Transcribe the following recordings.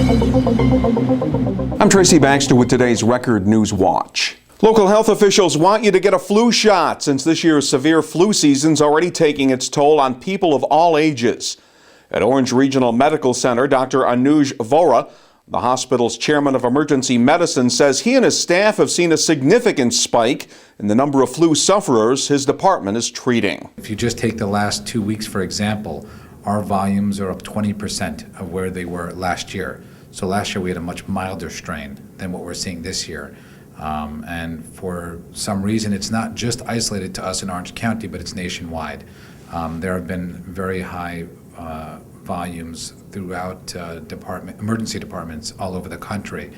I'm Tracy Baxter with today's Record Newswatch. Local health officials want you to get a flu shot since this year's severe flu season's already taking its toll on people of all ages. At Orange Regional Medical Center, Dr. Anuj Vora, the hospital's chairman of emergency medicine, says he and his staff have seen a significant spike in the number of flu sufferers his department is treating. If you just take the last 2 weeks, for example, our volumes are up 20% of where they were last year. So last year we had a much milder strain than what we're seeing this year. And for some reason, it's not just isolated to us in Orange County, but it's nationwide. There have been very high volumes throughout emergency departments all over the country,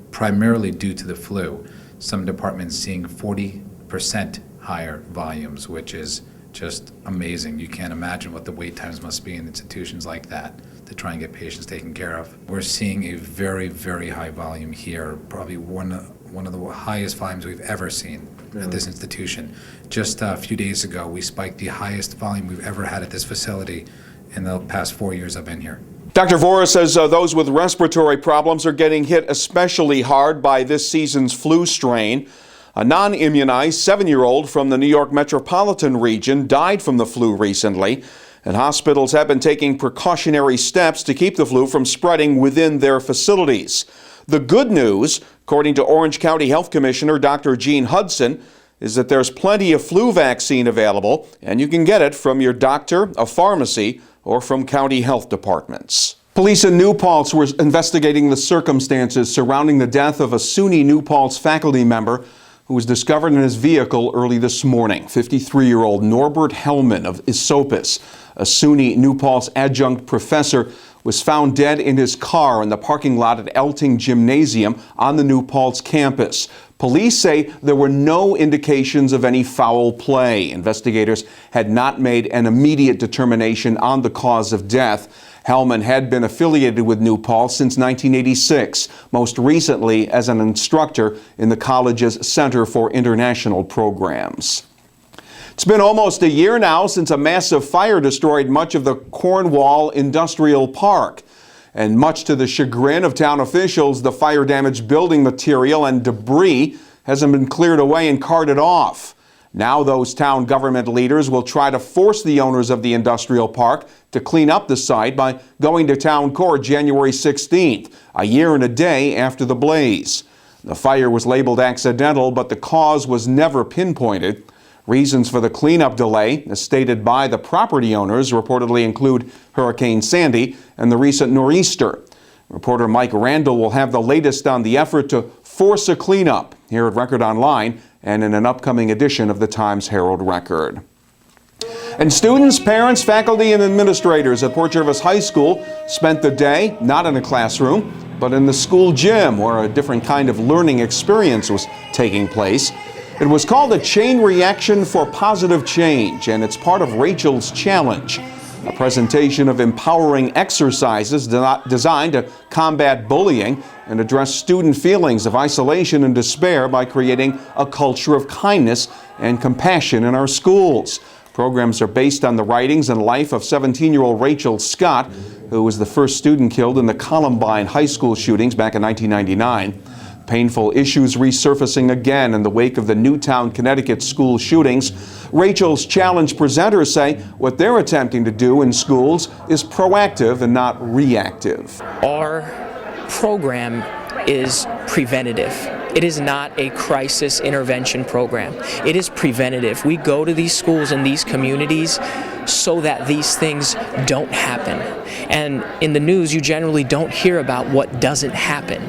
primarily due to the flu. Some departments seeing 40% higher volumes, which is just amazing. You can't imagine what the wait times must be in institutions like that to try and get patients taken care of. We're seeing a very, very high volume here, probably one of the highest volumes we've ever seen at this institution. Just a few days ago, we spiked the highest volume we've ever had at this facility in the past 4 years I've been here. Dr. Vora says those with respiratory problems are getting hit especially hard by this season's flu strain. A non-immunized 7-year-old from the New York metropolitan region died from the flu recently, and hospitals have been taking precautionary steps to keep the flu from spreading within their facilities. The good news, according to Orange County Health Commissioner Dr. Gene Hudson, is that there's plenty of flu vaccine available, and you can get it from your doctor, a pharmacy, or from county health departments. Police in New Paltz were investigating the circumstances surrounding the death of a SUNY New Paltz faculty member who was discovered in his vehicle early this morning. 53-year-old Norbert Hellman of Esopus, a SUNY New Paltz adjunct professor, was found dead in his car in the parking lot at Elting Gymnasium on the New Paltz campus. Police say there were no indications of any foul play. Investigators had not made an immediate determination on the cause of death. Hellman had been affiliated with New Paltz since 1986, most recently as an instructor in the college's Center for International Programs. It's been almost a year now since a massive fire destroyed much of the Cornwall Industrial Park. And much to the chagrin of town officials, the fire-damaged building material and debris hasn't been cleared away and carted off. Now those town government leaders will try to force the owners of the industrial park to clean up the site by going to town court January 16th, a year and a day after the blaze. The fire was labeled accidental, but the cause was never pinpointed. Reasons for the cleanup delay, as stated by the property owners, reportedly include Hurricane Sandy and the recent nor'easter. Reporter Mike Randall will have the latest on the effort to force a cleanup here at Record Online and in an upcoming edition of the Times-Herald Record. And students, parents, faculty, and administrators at Port Jervis High School spent the day not in a classroom, but in the school gym where a different kind of learning experience was taking place. It was called a Chain Reaction for Positive Change, and it's part of Rachel's Challenge, a presentation of empowering exercises designed to combat bullying and address student feelings of isolation and despair by creating a culture of kindness and compassion in our schools. Programs are based on the writings and life of 17-year-old Rachel Scott, who was the first student killed in the Columbine high school shootings back in 1999. Painful issues resurfacing again in the wake of the Newtown, Connecticut school shootings. Rachel's Challenge presenters say what they're attempting to do in schools is proactive and not reactive. Our program is preventative. It is not a crisis intervention program. It is preventative. We go to these schools and these communities so that these things don't happen. And in the news, you generally don't hear about what doesn't happen.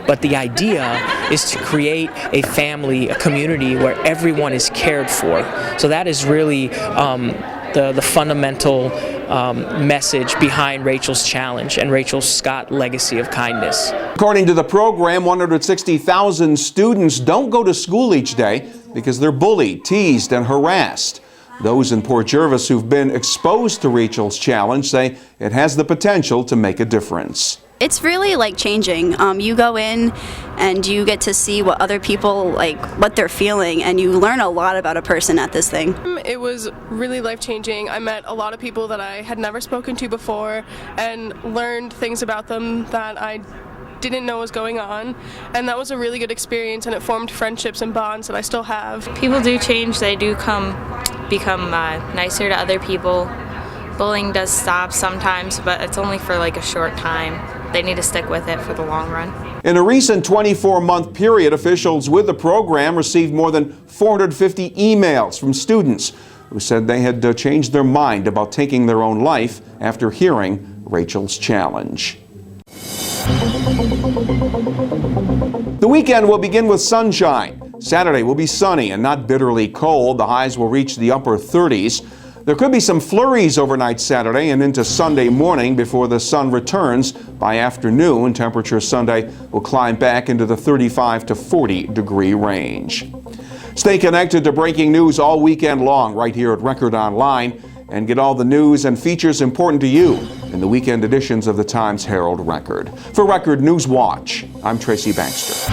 But the idea is to create a family, a community where everyone is cared for. So that is really the fundamental message behind Rachel's Challenge and Rachel Scott Legacy of Kindness. According to the program, 160,000 students don't go to school each day because they're bullied, teased, and harassed. Those in Port Jervis who've been exposed to Rachel's Challenge say it has the potential to make a difference. It's really like changing. You go in and you get to see what other people like, what they're feeling, and you learn a lot about a person at this thing. It was really life-changing. I met a lot of people that I had never spoken to before and learned things about them that I didn't know was going on, and that was a really good experience, and it formed friendships and bonds that I still have. People do change. They do become nicer to other people. Bullying does stop sometimes, but it's only for like a short time. They need to stick with it for the long run. In a recent 24-month period, officials with the program received more than 450 emails from students who said they had changed their mind about taking their own life after hearing Rachel's challenge. The weekend will begin with sunshine. Saturday will be sunny and not bitterly cold. The highs will reach the upper 30s. There could be some flurries overnight Saturday and into Sunday morning before the sun returns. By afternoon, temperatures Sunday will climb back into the 35 to 40 degree range. Stay connected to breaking news all weekend long right here at Record Online, and get all the news and features important to you in the weekend editions of the Times-Herald Record. For Record Newswatch, I'm Tracy Baxter.